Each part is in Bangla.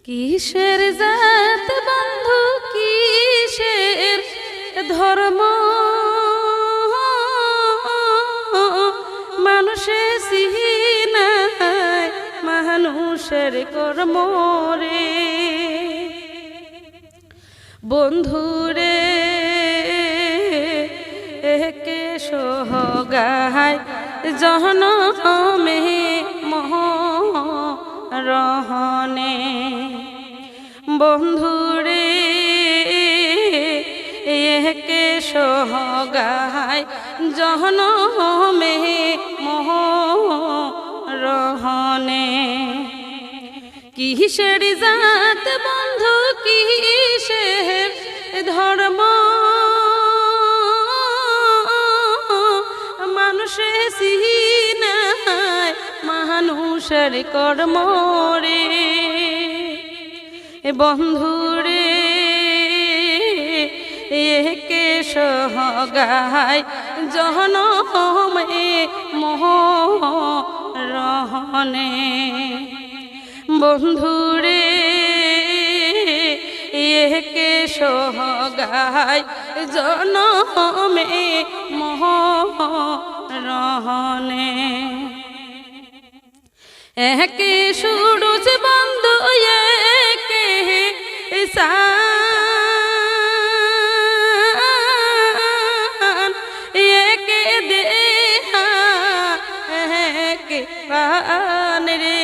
কিসের জাত বন্ধু কিসের ধর্ম, মানুষে সিনায় মানুষের কর্ম রে। বন্ধুরে একে সোহগায় জনমে রহনে। বন্ধুরে একে সোহগায় জনমে রহনে। কিসের জাত বন্ধু কিসের ধর্ম, মানুষে সিনায় মানুষের কর্ম রে। বন্ধুরে একে সোহগায় জনমে রহনে। বন্ধুরে একে সোহগায় জনমে রহনে। একে সূরজ বন্ধু একে চাঁদ, একে দেহা একে প্রাণ রে।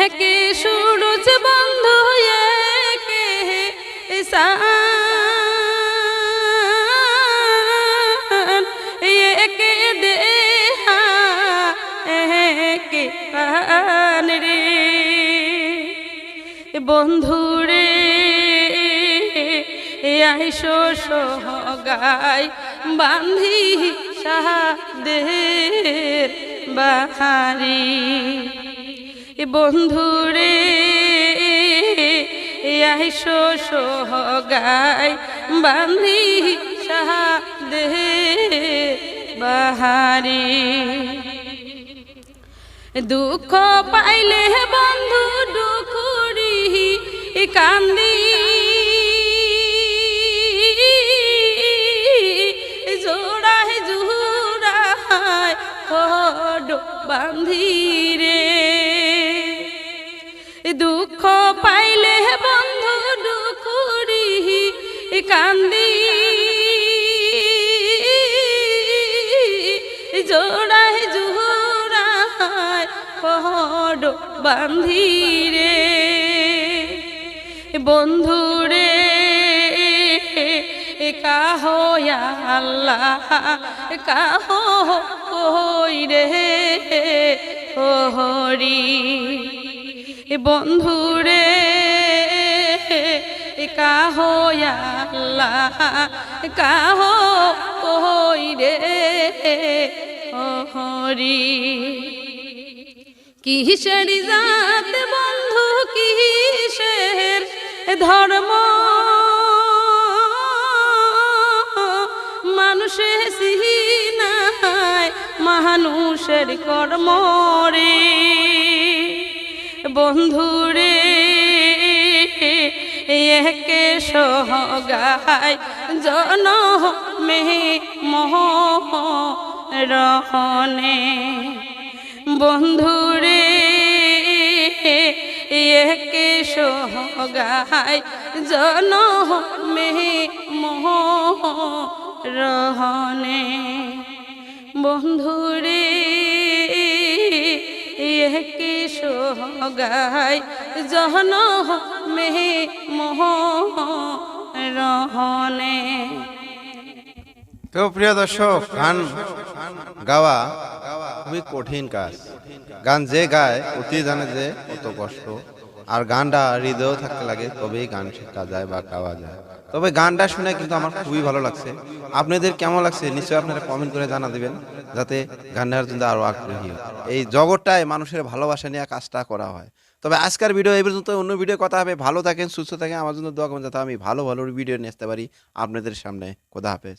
একে সূরজ বন্ধু একে চাঁদ, একে দেহা একে প্রাণ রে। বন্ধুরে আইসো সোহগায় বান্ধি সাহাদের বাহারি। বন্ধুরে আইসো সোহগায় বান্ধি সাহাদের বাহারি। দুঃখ পাইলে বন্ধু দুখুরি কান্দি, জোড়ায় জোড়ায় হড বান্ধি রে। দুঃখ পাইলে বন্ধু দুখুরি কান্দি, জোড়ায় জোড়ায় হড বান্ধি রে। বন্ধুরে কাহো আল্লাহ কাহো কই রে হরি। বন্ধুরে কাহো আল্লাহ কাহো কই রে হরি। কিসের জাত বন্ধু কিসের ধর্ম, মানুষে সিনায় মানুষের কর্ম রে। বন্ধুরে একে সোহগায় জনমে রহনে। বন্ধুরে একে সোহগায় জনমে রহনে। বন্ধুরে একে সোহগায় জনমে রহনে। তো প্রিয় দর্শক, গান গাওয়া খুবই কঠিন কাজ। গান যে গায় অতি জানে যে কত কষ্ট, আর গানটা হৃদয় থাকতে লাগে তবেই গান শেখা যায় বা গাওয়া যায়। তবে গানটা শুনে কিন্তু আমার খুবই ভালো লাগছে। আপনাদের কেমন লাগছে নিশ্চয়ই আপনারা কমেন্ট করে জানা দিবেন, যাতে গানের জন্য আরো আগ্রহী হয়। এই জগৎটায় মানুষের ভালোবাসা নিয়ে কাজটা করা হয়। তবে আজকের ভিডিও এই পর্যন্ত, অন্য ভিডিও কথা হবে। ভালো থাকেন, সুস্থ থাকেন, আমার জন্য দোয়া করবেন যাতে আমি ভালো ভালো ভিডিও নিয়ে আসতে পারি আপনাদের সামনে। খোদা হাফেজ।